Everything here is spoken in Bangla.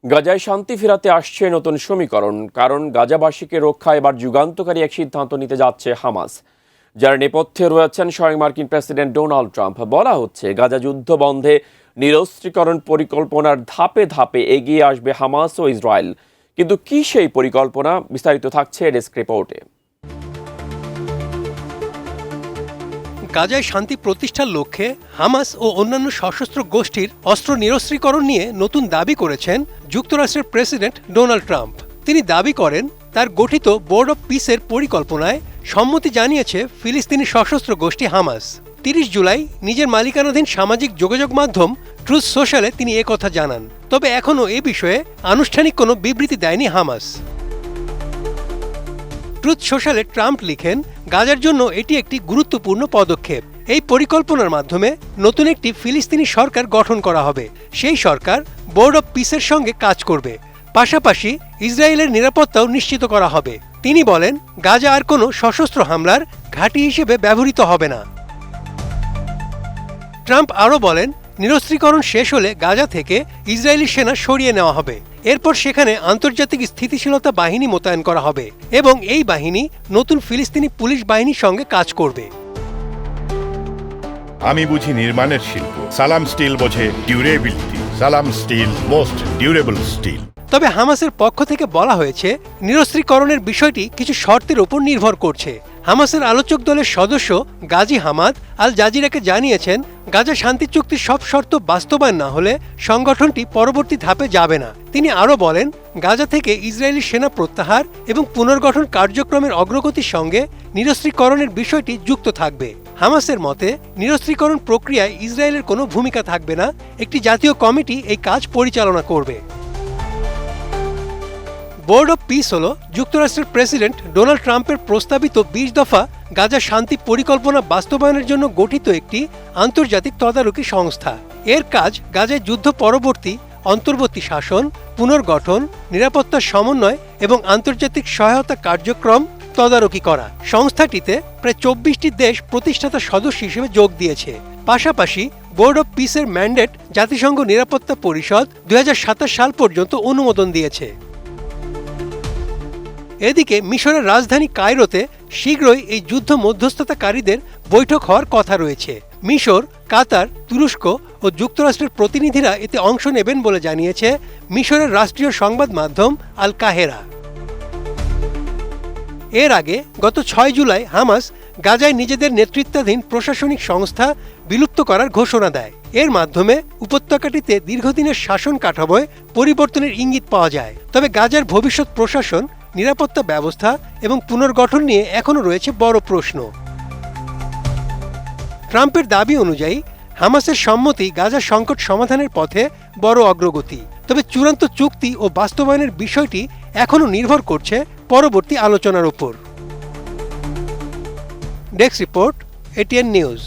গাজায় শান্তি ফেরাতে আসছে নতুন সমীকরণ, কারণ গাজাবাসীকে রক্ষা এবার যুগান্তকারী এক সিদ্ধান্ত নিতে যাচ্ছে হামাস, যার নেপথ্যে রয়েছেন স্বয়ং মার্কিন প্রেসিডেন্ট ডোনাল্ড ট্রাম্প। বলা হচ্ছে গাজা যুদ্ধ বন্ধে নিরস্ত্রীকরণ পরিকল্পনার ধাপে ধাপে এগিয়ে আসবে হামাস ও ইসরায়েল। কিন্তু কি সেই পরিকল্পনা? বিস্তারিত থাকছে ডেস্ক রিপোর্টে। গাজায় শান্তি প্রতিষ্ঠার লক্ষ্যে হামাস ও অন্যান্য সশস্ত্র গোষ্ঠীর অস্ত্র নিরস্ত্রীকরণ নিয়ে নতুন দাবি করেছেন যুক্তরাষ্ট্রের প্রেসিডেন্ট ডোনাল্ড ট্রাম্প। তিনি দাবি করেন তার গঠিত বোর্ড অব পিসের পরিকল্পনায় সম্মতি জানিয়েছে ফিলিস্তিনি সশস্ত্র গোষ্ঠী হামাস। ৩০ জুলাই নিজের মালিকানাধীন সামাজিক যোগাযোগ মাধ্যম ট্রুথ সোশ্যালে তিনি একথা জানান। তবে এখনও এ বিষয়ে আনুষ্ঠানিক কোনো বিবৃতি দেয়নি হামাস। ট্রুথ সোশ্যালে ট্রাম্প লিখেন, গাজার জন্য এটি একটি গুরুত্বপূর্ণ পদক্ষেপ। এই পরিকল্পনার মাধ্যমে নতুন একটি ফিলিস্তিনি সরকার গঠন করা হবে। সেই সরকার বোর্ড অব পিসের সঙ্গে কাজ করবে। পাশাপাশি ইসরায়েলের নিরাপত্তাও নিশ্চিত করা হবে। তিনি বলেন, গাজা আর কোনো সশস্ত্র হামলার ঘাঁটি হিসেবে ব্যবহৃত হবে না। ট্রাম্প আরও বলেন, নিরস্ত্রীকরণ শেষ হলে গাজা থেকে ইসরায়েলি সেনা সরিয়ে নেওয়া হবে। এরপর সেখানে আন্তর্জাতিক স্থিতিশীলতা বাহিনী মোতায়েন করা হবে এবং এই বাহিনী নতুন ফিলিস্তিনি পুলিশ বাহিনীর সঙ্গে কাজ করবে। আমি বুঝি নির্মাণের শিল্প, সালাম স্টিল বোঝে ডিউরেবিলিটি। সালাম স্টিল, মোস্ট ডিউরেবল স্টিল। তবে হামাসের পক্ষ থেকে বলা হয়েছে, নিরস্ত্রীকরণের বিষয়টি কিছু শর্তের উপর নির্ভর করছে। হামাসের আলোচক দলের সদস্য গাজী হামাদ আল জাজিরাকে জানিয়েছেন, গাজা শান্তি চুক্তির সব শর্ত বাস্তবায়ন না হলে সংগঠনটি পরবর্তী ধাপে যাবে না। তিনি আরও বলেন, গাজা থেকে ইসরায়েলি সেনা প্রত্যাহার এবং পুনর্গঠন কার্যক্রমের অগ্রগতির সঙ্গে নিরস্ত্রীকরণের বিষয়টি যুক্ত থাকবে। হামাসের মতে, নিরস্ত্রীকরণ প্রক্রিয়ায় ইসরায়েলের কোনো ভূমিকা থাকবে না। একটি জাতীয় কমিটি এই কাজ পরিচালনা করবে। বোর্ড অব পিস হল যুক্তরাষ্ট্রের প্রেসিডেন্ট ডোনাল্ড ট্রাম্পের প্রস্তাবিত ২০ দফা গাজা শান্তি পরিকল্পনা বাস্তবায়নের জন্য গঠিত একটি আন্তর্জাতিক তদারকি সংস্থা। এর কাজ গাজায় যুদ্ধ পরবর্তী অন্তর্বর্তী শাসন, পুনর্গঠন, নিরাপত্তার সমন্বয় এবং আন্তর্জাতিক সহায়তা কার্যক্রম তদারকি করা। সংস্থাটিতে প্রায় ২৪টি দেশ প্রতিষ্ঠাতা সদস্য হিসেবে যোগ দিয়েছে। পাশাপাশি বোর্ড অব পিসের ম্যান্ডেট জাতিসংঘ নিরাপত্তা পরিষদ ২০২৭ সাল পর্যন্ত অনুমোদন দিয়েছে। এদিকে মিশরের রাজধানী কায়রোতে শীঘ্রই এই যুদ্ধ মধ্যস্থতাকারীদের বৈঠক হওয়ার কথা রয়েছে। মিশর, কাতার, তুরস্ক ও যুক্তরাষ্ট্রের প্রতিনিধিরা এতে অংশ নেবেন বলে জানিয়েছে মিশরের রাষ্ট্রীয় সংবাদ মাধ্যম আল কাহেরা। এর আগে গত ৬ জুলাই হামাস গাজায় নিজেদের নেতৃত্বাধীন প্রশাসনিক সংস্থা বিলুপ্ত করার ঘোষণা দেয়। এর মাধ্যমে উপত্যকাটিতে দীর্ঘদিনের শাসন কাঠামোয় পরিবর্তনের ইঙ্গিত পাওয়া যায়। তবে গাজার ভবিষ্যৎ প্রশাসন, নিরাপত্তা ব্যবস্থা এবং পুনর্গঠন নিয়ে এখনও রয়েছে বড় প্রশ্ন। ট্রাম্পের দাবি অনুযায়ী হামাসের সম্মতি গাজা সংকট সমাধানের পথে বড় অগ্রগতি। তবে চূড়ান্ত চুক্তি ও বাস্তবায়নের বিষয়টি এখনও নির্ভর করছে পরবর্তী আলোচনার উপর। Desk report, ATN news.